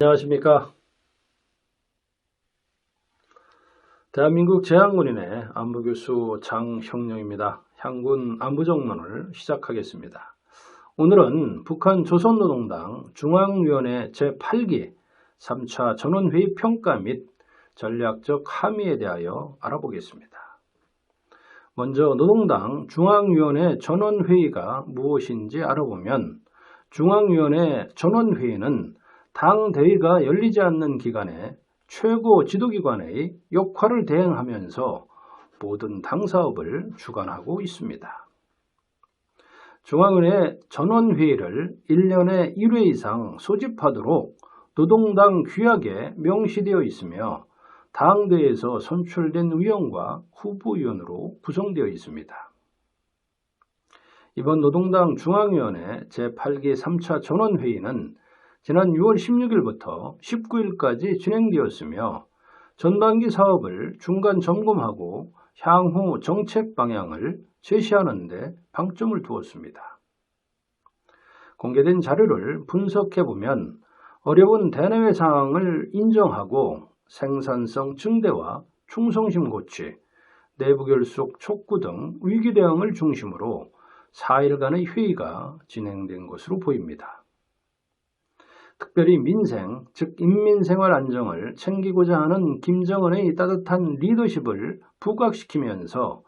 안녕하십니까. 대한민국 제향군인의 안보교수 장형룡입니다. 향군 안보정론을 시작하겠습니다. 오늘은 북한 조선노동당 중앙위원회 제8기 3차 전원회의 평가 및 전략적 함의에 대하여 알아보겠습니다. 먼저 노동당 중앙위원회 전원회의가 무엇인지 알아보면, 중앙위원회 전원회의는 당 대의가 열리지 않는 기간에 최고 지도기관의 역할을 대행하면서 모든 당사업을 주관하고 있습니다. 중앙위원회 전원회의를 1년에 1회 이상 소집하도록 노동당 규약에 명시되어 있으며, 당대에서 선출된 위원과 후보위원으로 구성되어 있습니다. 이번 노동당 중앙위원회 제8기 3차 전원회의는 지난 6월 16일부터 19일까지 진행되었으며, 전반기 사업을 중간 점검하고 향후 정책 방향을 제시하는 데 방점을 두었습니다. 공개된 자료를 분석해보면 어려운 대내외 상황을 인정하고 생산성 증대와 충성심 고취, 내부 결속 촉구 등 위기 대응을 중심으로 4일간의 회의가 진행된 것으로 보입니다. 특별히 민생, 즉 인민생활 안정을 챙기고자 하는 김정은의 따뜻한 리더십을 부각시키면서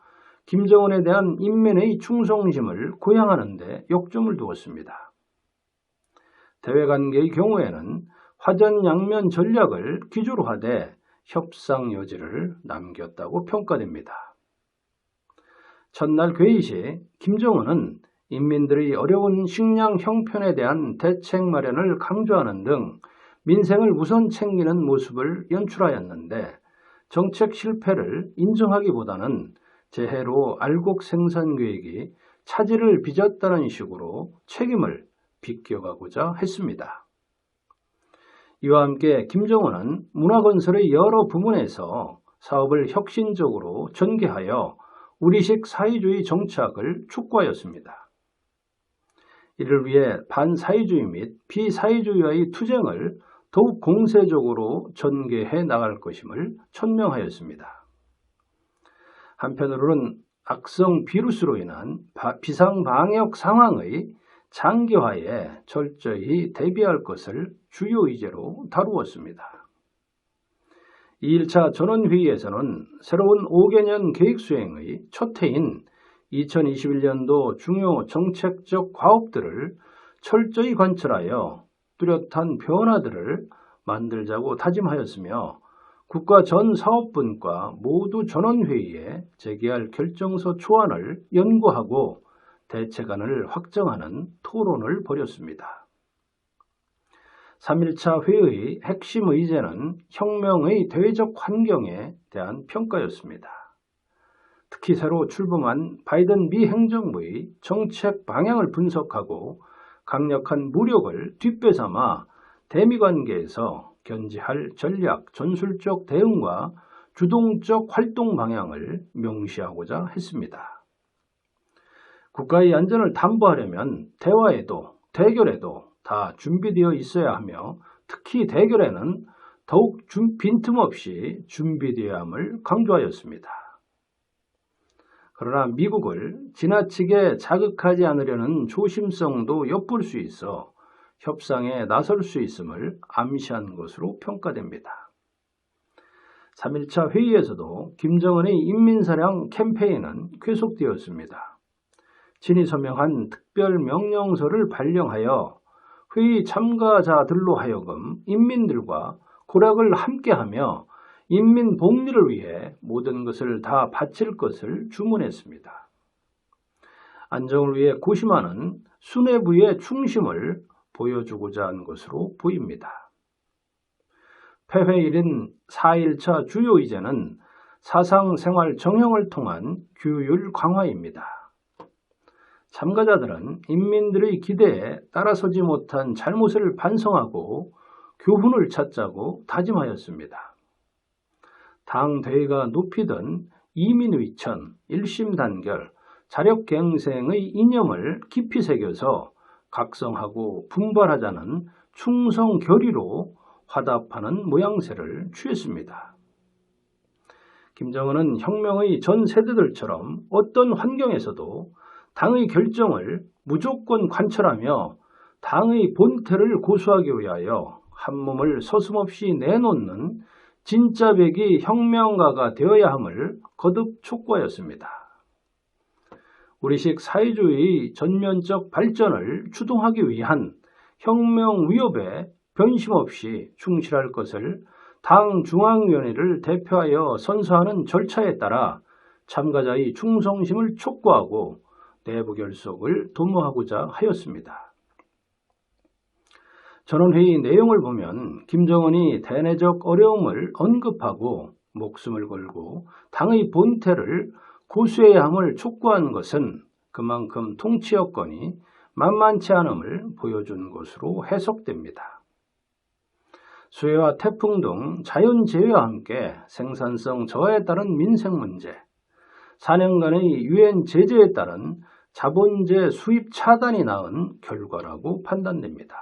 김정은에 대한 인민의 충성심을 고양하는 데 역점을 두었습니다. 대외관계의 경우에는 화전양면 전략을 기조로 하되 협상 여지를 남겼다고 평가됩니다. 첫날 회의 시 김정은은 인민들의 어려운 식량 형편에 대한 대책 마련을 강조하는 등 민생을 우선 챙기는 모습을 연출하였는데, 정책 실패를 인정하기보다는 재해로 알곡 생산 계획이 차질을 빚었다는 식으로 책임을 비껴가고자 했습니다. 이와 함께 김정은은 문화건설의 여러 부문에서 사업을 혁신적으로 전개하여 우리식 사회주의 정착을 촉구하였습니다. 이를 위해 반사회주의 및 비사회주의와의 투쟁을 더욱 공세적으로 전개해 나갈 것임을 천명하였습니다. 한편으로는 악성 비루스로 인한 비상방역 상황의 장기화에 철저히 대비할 것을 주요 의제로 다루었습니다. 2일차 전원회의에서는 새로운 5개년 계획 수행의 첫 해인 2021년도 중요 정책적 과업들을 철저히 관철하여 뚜렷한 변화들을 만들자고 다짐하였으며, 국가 전 사업분과 모두 전원회의에 제기할 결정서 초안을 연구하고 대책안을 확정하는 토론을 벌였습니다. 3일차 회의의 핵심 의제는 혁명의 대외적 환경에 대한 평가였습니다. 특히 새로 출범한 바이든 미 행정부의 정책 방향을 분석하고 강력한 무력을 뒷배삼아 대미 관계에서 견지할 전략, 전술적 대응과 주동적 활동 방향을 명시하고자 했습니다. 국가의 안전을 담보하려면 대화에도 대결에도 다 준비되어 있어야 하며, 특히 대결에는 더욱 빈틈없이 준비되어야 함을 강조하였습니다. 그러나 미국을 지나치게 자극하지 않으려는 조심성도 엿볼 수 있어 협상에 나설 수 있음을 암시한 것으로 평가됩니다. 3일차 회의에서도 김정은의 인민사랑 캠페인은 계속되었습니다. 친히 서명한 특별명령서를 발령하여 회의 참가자들로 하여금 인민들과 고락을 함께하며 인민 복리를 위해 모든 것을 다 바칠 것을 주문했습니다. 안정을 위해 고심하는 수뇌부의 충심을 보여주고자 한 것으로 보입니다. 폐회일인 4일차 주요 의제는 사상생활 정형을 통한 규율 강화입니다. 참가자들은 인민들의 기대에 따라서지 못한 잘못을 반성하고 교훈을 찾자고 다짐하였습니다. 당 대의가 높이던 이민위천, 일심단결, 자력갱생의 이념을 깊이 새겨서 각성하고 분발하자는 충성결의로 화답하는 모양새를 취했습니다. 김정은은 혁명의 전 세대들처럼 어떤 환경에서도 당의 결정을 무조건 관철하며 당의 본태를 고수하기 위하여 한몸을 서슴없이 내놓는 진짜배기 혁명가가 되어야 함을 거듭 촉구하였습니다. 우리식 사회주의 전면적 발전을 추동하기 위한 혁명 위협에 변심없이 충실할 것을 당 중앙위원회를 대표하여 선서하는 절차에 따라 참가자의 충성심을 촉구하고 내부 결속을 도모하고자 하였습니다. 전원회의 내용을 보면 김정은이 대내적 어려움을 언급하고 목숨을 걸고 당의 본태를 고수해야 함을 촉구한 것은 그만큼 통치 여건이 만만치 않음을 보여준 것으로 해석됩니다. 수해와 태풍 등 자연재해와 함께 생산성 저하에 따른 민생 문제, 4년간의 유엔 제재에 따른 자본재 수입 차단이 낳은 결과라고 판단됩니다.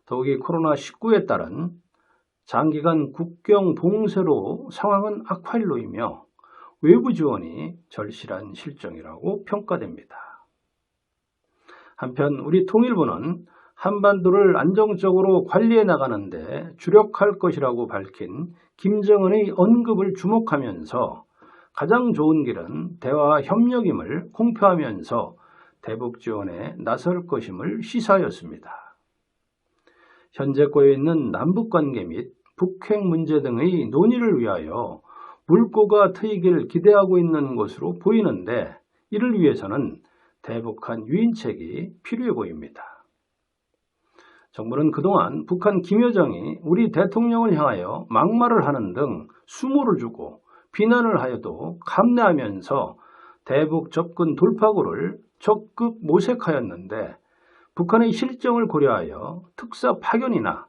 더욱이 코로나19에 따른 장기간 국경 봉쇄로 상황은 악화일로이며 외부 지원이 절실한 실정이라고 평가됩니다. 한편 우리 통일부는 한반도를 안정적으로 관리해 나가는데 주력할 것이라고 밝힌 김정은의 언급을 주목하면서 가장 좋은 길은 대화와 협력임을 공표하면서 대북 지원에 나설 것임을 시사하였습니다. 현재 꼬여있는 남북관계 및 북핵 문제 등의 논의를 위하여 물꼬가 트이길 기대하고 있는 것으로 보이는데 이를 위해서는 대북한 유인책이 필요해 보입니다. 정부는 그동안 북한 김여정이 우리 대통령을 향하여 막말을 하는 등 수모를 주고 비난을 하여도 감내하면서 대북 접근 돌파구를 적극 모색하였는데 북한의 실정을 고려하여 특사 파견이나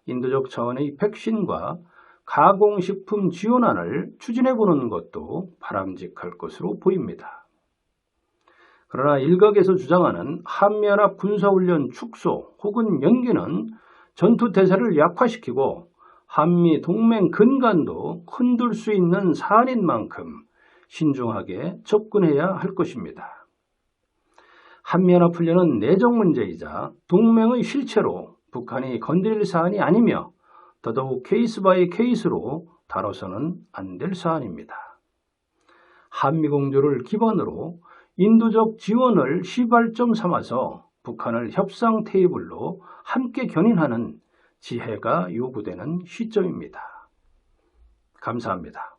인도적 차원의 백신과 가공식품 지원안을 추진해보는 것도 바람직할 것으로 보입니다. 그러나 일각에서 주장하는 한미연합 군사훈련 축소 혹은 연기는 전투태세를 약화시키고 한미 동맹 근간도 흔들 수 있는 사안인 만큼 신중하게 접근해야 할 것입니다. 한미연합훈련은 내정 문제이자 동맹의 실체로 북한이 건드릴 사안이 아니며 더더욱 케이스 바이 케이스로 다뤄서는 안 될 사안입니다. 한미공조를 기반으로 인도적 지원을 시발점 삼아서 북한을 협상 테이블로 함께 견인하는 지혜가 요구되는 시점입니다. 감사합니다.